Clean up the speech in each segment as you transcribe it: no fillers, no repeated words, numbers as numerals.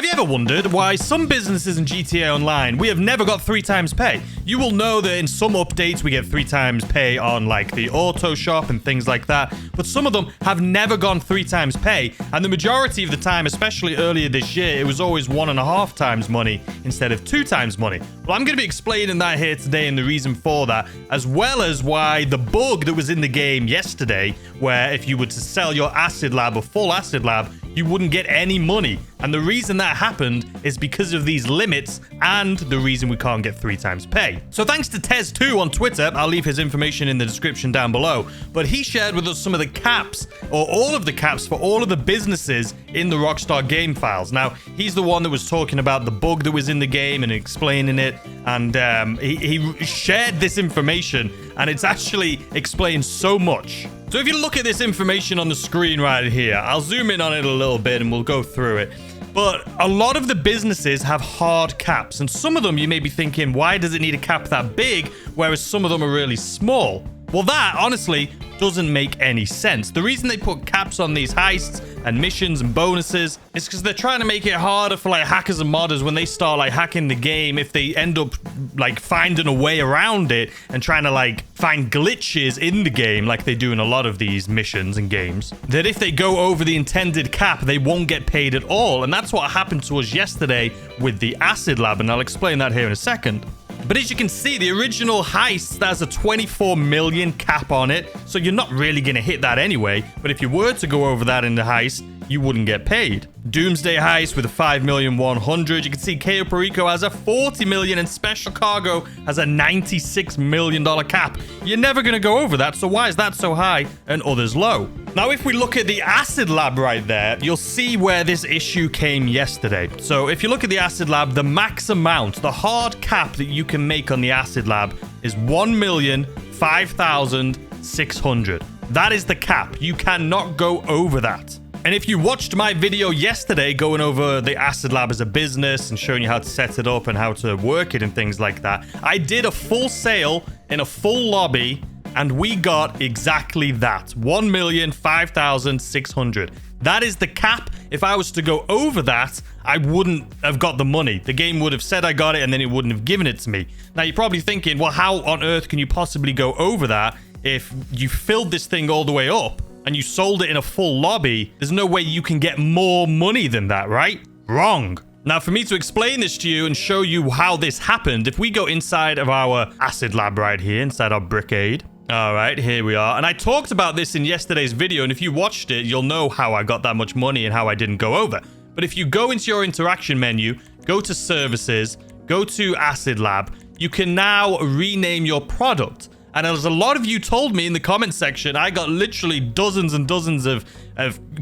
Have you ever wondered why some businesses in GTA Online, we have never got 3 times pay? You will know that in some updates we get 3 times pay on like the auto shop and things like that, but some of them have never gone 3 times pay, and the majority of the time, especially earlier this year, it was always 1.5 times money instead of 2 times money. Well, I'm going to be explaining that here today and the reason for that, as well as why the bug that was in the game yesterday, where if you were to sell your acid lab or full acid lab, you wouldn't get any money. And the reason that happened is because of these limits and the reason we can't get 3 times pay. So thanks to Tez2 on Twitter, I'll leave his information in the description down below, but he shared with us some of the caps, or all of the caps for all of the businesses in the Rockstar game files. Now, he's the one that was talking about the bug that was in the game and explaining it, and he shared this information, and it's actually explained so much. So if you look at this information on the screen right here, I'll zoom in on it a little bit and we'll go through it. But a lot of the businesses have hard caps, and some of them you may be thinking, why does it need a cap that big, whereas some of them are really small? Well, that, honestly, doesn't make any sense. The reason they put caps on these heists and missions and bonuses is because they're trying to make it harder for, like, hackers and modders when they start, like, hacking the game, if they end up, like, finding a way around it and trying to, like, find glitches in the game, like they do in a lot of these missions and games, that if they go over the intended cap, they won't get paid at all. And that's what happened to us yesterday with the acid lab, and I'll explain that here in a second. But as you can see, the original heist, there's a 24 million cap on it, so you're not really going to hit that anyway. But if you were to go over that in the heist, you wouldn't get paid. Doomsday heist with a 5,100,000. You can see Cayo Perico has a 40 million and Special Cargo has a $96 million cap. You're never going to go over that, so why is that so high and others low? Now, if we look at the acid lab right there, you'll see where this issue came yesterday. So if you look at the acid lab, the max amount, the hard cap that you can make on the acid lab is 1,005,600. That is the cap. You cannot go over that. And if you watched my video yesterday going over the acid lab as a business and showing you how to set it up and how to work it and things like that, I did a full sale in a full lobby and we got exactly that, 1,005,600. That is the cap. If I was to go over that, I wouldn't have got the money. The game would have said I got it and then it wouldn't have given it to me. Now you're probably thinking, well, how on earth can you possibly go over that if you filled this thing all the way up and you sold it in a full lobby? There's no way you can get more money than that, right? Wrong. Now, for me to explain this to you and show you how this happened, if we go inside of our acid lab right here, inside our brickade. All right, here we are. And I talked about this in yesterday's video, and if you watched it, you'll know how I got that much money and how I didn't go over. But if you go into your interaction menu, go to services, go to acid lab, you can now rename your product. And as a lot of you told me in the comment section, I got literally dozens and dozens of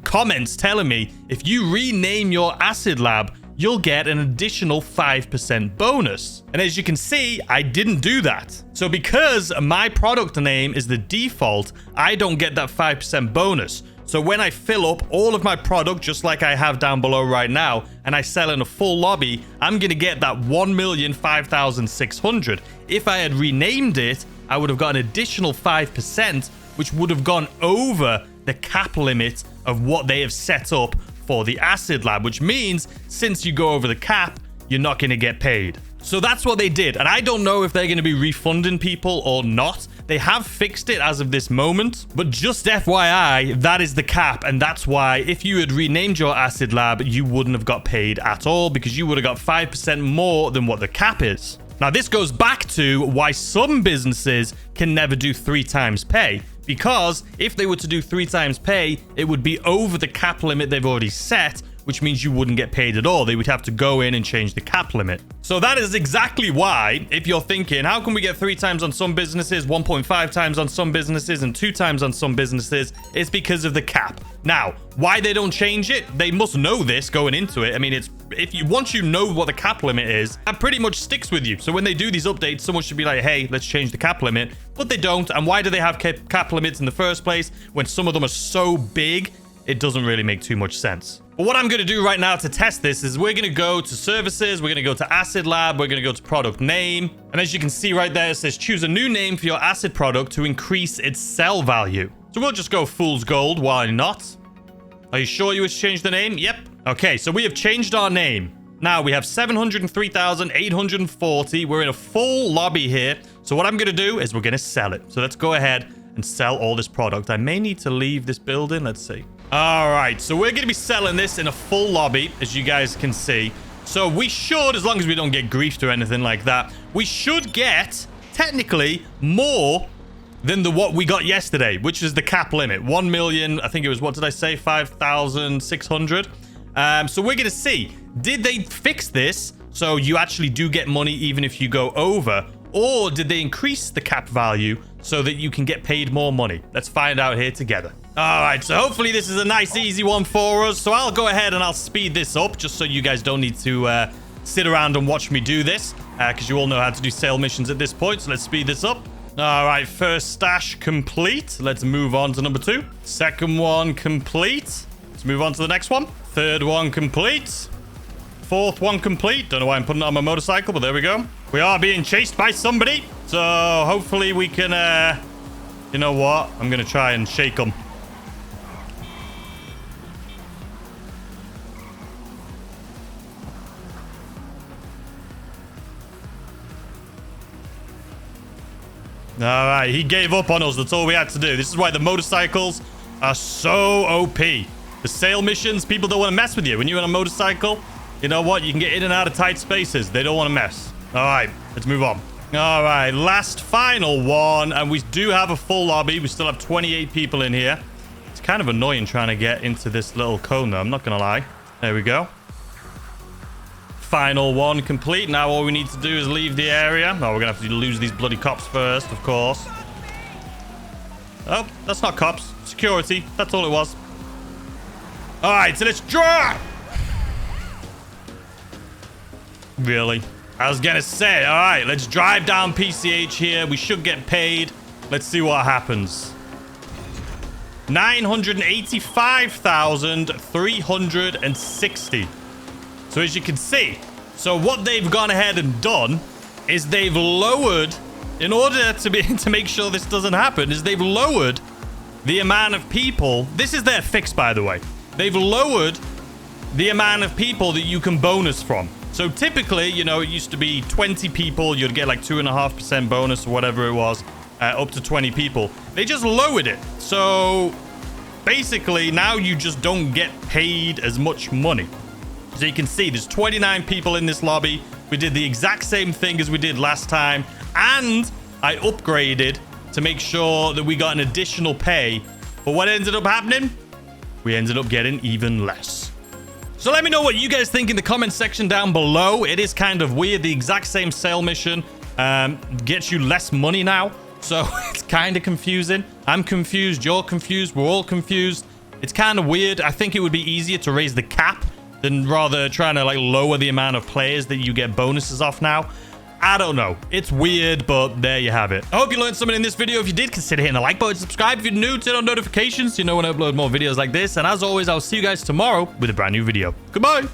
comments telling me, if you rename your acid lab, you'll get an additional 5% bonus. And as you can see, I didn't do that. So because my product name is the default, I don't get that 5% bonus. So when I fill up all of my product, just like I have down below right now, and I sell in a full lobby, I'm going to get that 1,005,600. If I had renamed it, I would have got an additional 5%, which would have gone over the cap limit of what they have set up for the acid lab, which means since you go over the cap, you're not going to get paid. So that's what they did. And I don't know if they're going to be refunding people or not. They have fixed it as of this moment, but just FYI, that is the cap. And that's why if you had renamed your acid lab, you wouldn't have got paid at all because you would have got 5% more than what the cap is. Now, this goes back to why some businesses can never do 3 times pay. Because if they were to do 3 times pay, it would be over the cap limit they've already set, which means you wouldn't get paid at all. They would have to go in and change the cap limit. So that is exactly why, if you're thinking, how can we get 3 times on some businesses, 1.5 times on some businesses, and 2 times on some businesses, it's because of the cap. Now, why they don't change it, they must know this going into it. I mean, once you know what the cap limit is, that pretty much sticks with you. So when they do these updates, someone should be like, hey, let's change the cap limit. But they don't. And why do they have cap limits in the first place when some of them are so big? It doesn't really make too much sense. But what I'm going to do right now to test this is we're going to go to services, we're going to go to acid lab, we're going to go to product name. And as you can see right there, it says choose a new name for your acid product to increase its sell value. So we'll just go Fool's Gold, why not? Are you sure you wish to change the name? Yep. Okay, so we have changed our name. Now we have 703,840. We're in a full lobby here. So what I'm going to do is we're going to sell it. So let's go ahead and sell all this product. I may need to leave this building. Let's see. All right, so we're going to be selling this in a full lobby, as you guys can see. So we should, as long as we don't get griefed or anything like that, we should get, technically, more than what we got yesterday, which is the cap limit. 1 million, I think it was, what did I say? 5,600. So we're going to see, did they fix this so you actually do get money even if you go over? Or did they increase the cap value so that you can get paid more money? Let's find out here together. All right, so hopefully this is a nice, easy one for us. So I'll go ahead and I'll speed this up just so you guys don't need to sit around and watch me do this, because you all know how to do sale missions at this point. So let's speed this up. All right, first stash complete. Let's move on to number 2. Second one complete. Let's move on to the next one. Third one complete. Fourth one complete. Don't know why I'm putting it on my motorcycle, but there we go. We are being chased by somebody. So hopefully we can, you know what? I'm going to try and shake them. All right, he gave up on us. That's all we had to do. This is why the motorcycles are so OP. The sale missions, people don't want to mess with you. When you're on a motorcycle, you know what? You can get in and out of tight spaces. They don't want to mess. All right, let's move on. All right, last final one. And we do have a full lobby. We still have 28 people in here. It's kind of annoying trying to get into this little cone, though. I'm not going to lie. There we go. Final one complete. Now all we need to do is leave the area. Oh, we're going to have to lose these bloody cops first, of course. Oh, that's not cops. Security. That's all it was. All right, so let's drive. Really? I was going to say, all right, let's drive down PCH here. We should get paid. Let's see what happens. 985,360. So as you can see, so what they've gone ahead and done is they've lowered, in order to make sure this doesn't happen, is they've lowered the amount of people. This is their fix, by the way. They've lowered the amount of people that you can bonus from. So typically, you know, it used to be 20 people. You'd get like 2.5% bonus or whatever it was, up to 20 people. They just lowered it. So basically, now you just don't get paid as much money. So you can see there's 29 people in this lobby. We did the exact same thing as we did last time. And I upgraded to make sure that we got an additional pay. But what ended up happening? We ended up getting even less. So let me know what you guys think in the comment section down below. It is kind of weird. The exact same sale mission gets you less money now. So it's kind of confusing. I'm confused. You're confused. We're all confused. It's kind of weird. I think it would be easier to raise the cap than rather trying to like lower the amount of players that you get bonuses off now. I don't know. It's weird, but there you have it. I hope you learned something in this video. If you did, consider hitting the like button, subscribe if you're new, turn on notifications so you know when I upload more videos like this. And as always, I'll see you guys tomorrow with a brand new video. Goodbye.